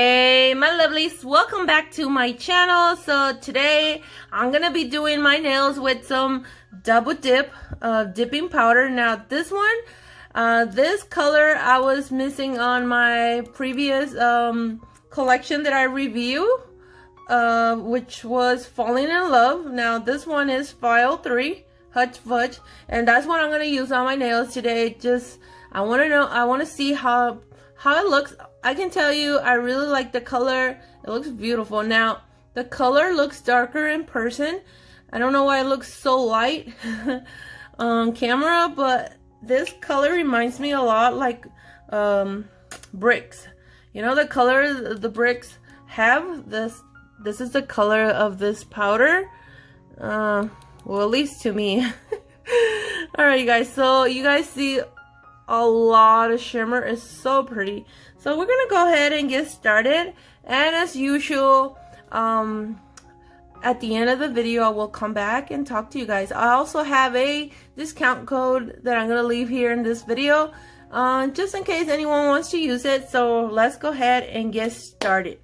Hey my lovelies, welcome back to my channel. So today I'm gonna be doing my nails with some double dip dipping powder. Now this one, this color I was missing on my previous collection that I reviewed, which was Falling in Love. Now this one is File 3 Hot Fudge, and that's what I'm gonna use on my nails today. I want to see how it looks. I can tell you I really like the color. It looks beautiful. Now the color looks darker in person. I don't know why it looks so light on camera, but this color reminds me a lot like bricks. You know the color the bricks have? This is the color of this powder. Well, at least to me. Alright, you guys, so you guys see a lot of shimmer. It's so pretty. So we're gonna go ahead and get started, and as usual, at the end of the video I will come back and talk to you guys. I also have a discount code that I'm gonna leave here in this video, just in case anyone wants to use it. So let's go ahead and get started.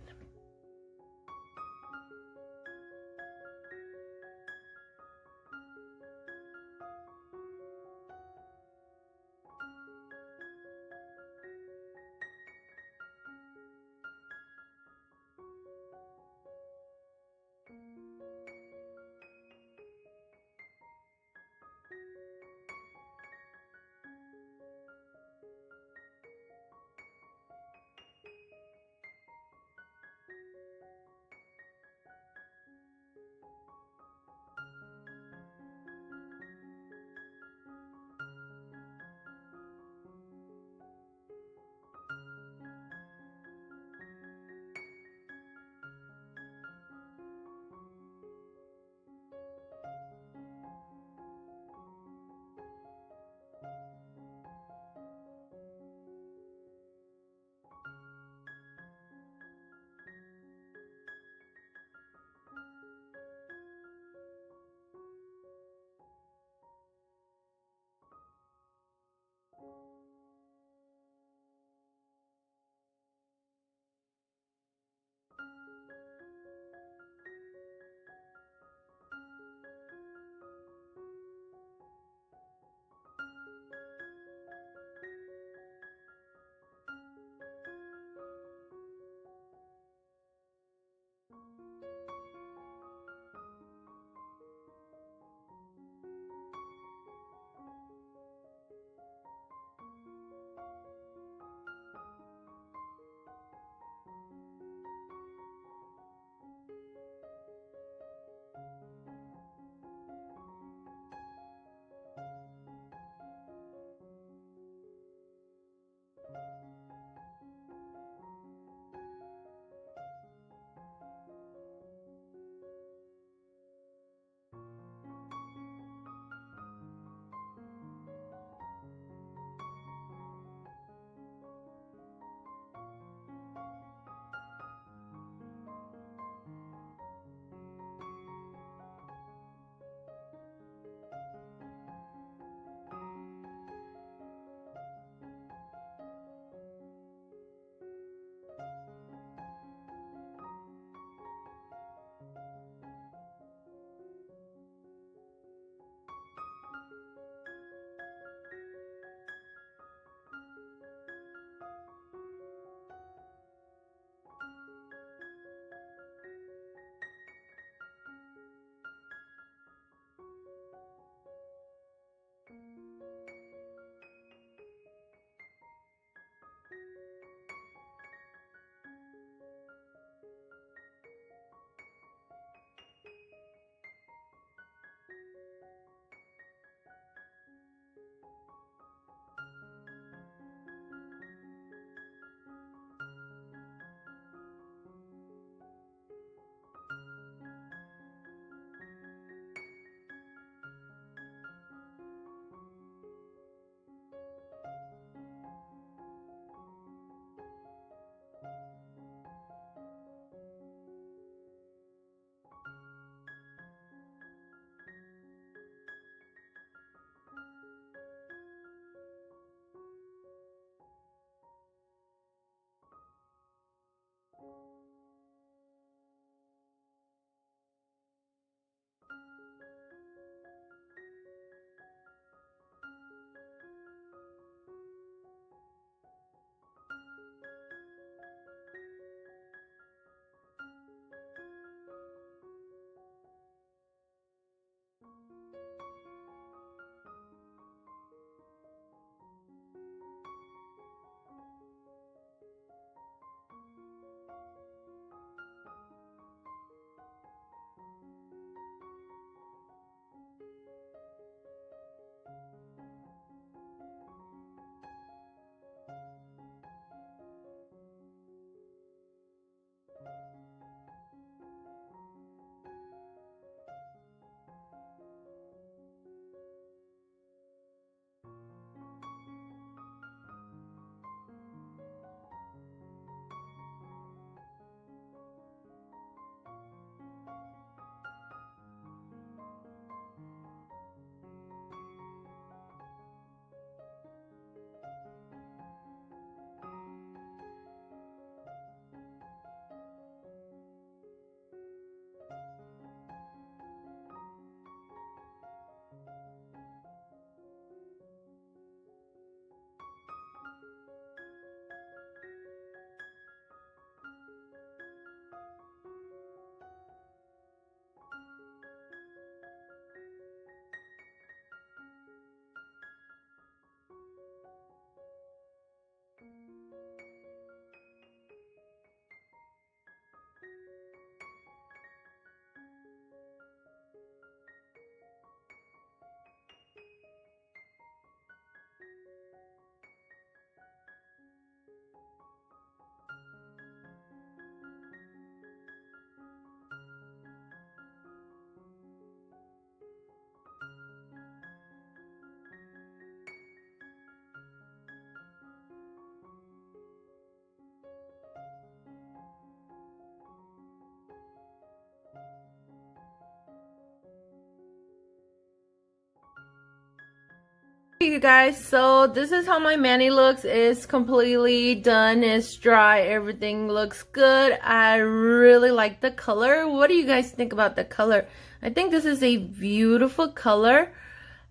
you guys, so this is how my mani looks. It's completely done, it's dry, everything looks good. I really like the color. What do you guys think about the color? I think this is a beautiful color.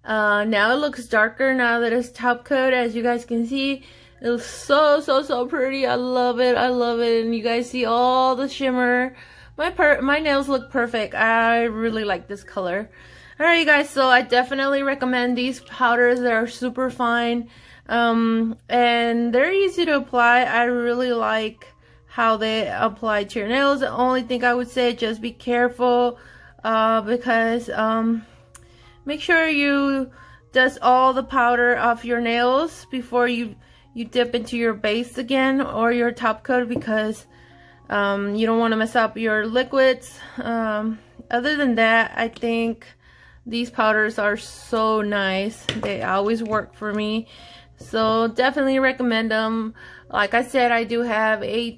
Now it looks darker now that it's top coat. As you guys can see, it looks so pretty. I love it, I love it. And you guys see all the shimmer. My nails look perfect. I really like this color. Alright, you guys, so I definitely recommend these powders. They're super fine, and they're easy to apply. I really like how they apply to your nails. The only thing I would say, just be careful, because make sure you dust all the powder off your nails before you dip into your base again or your top coat, because you don't want to mess up your liquids. Other than that, I think these powders are so nice. They always work for me, so definitely recommend them. Like I said, I do have a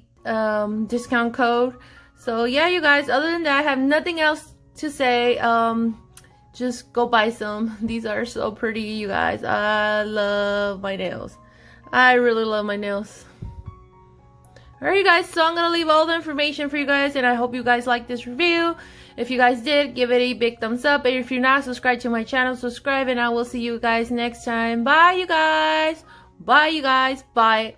discount code. So yeah, you guys, other than that, I have nothing else to say. Just go buy some. These are so pretty, you guys. I love my nails. I really love my nails. Alright, you guys, so I'm gonna leave all the information for you guys, and I hope you guys like this review. If you guys did, give it a big thumbs up, and if you're not subscribed to my channel, subscribe, and I will see you guys next time. Bye, you guys. Bye, you guys. Bye.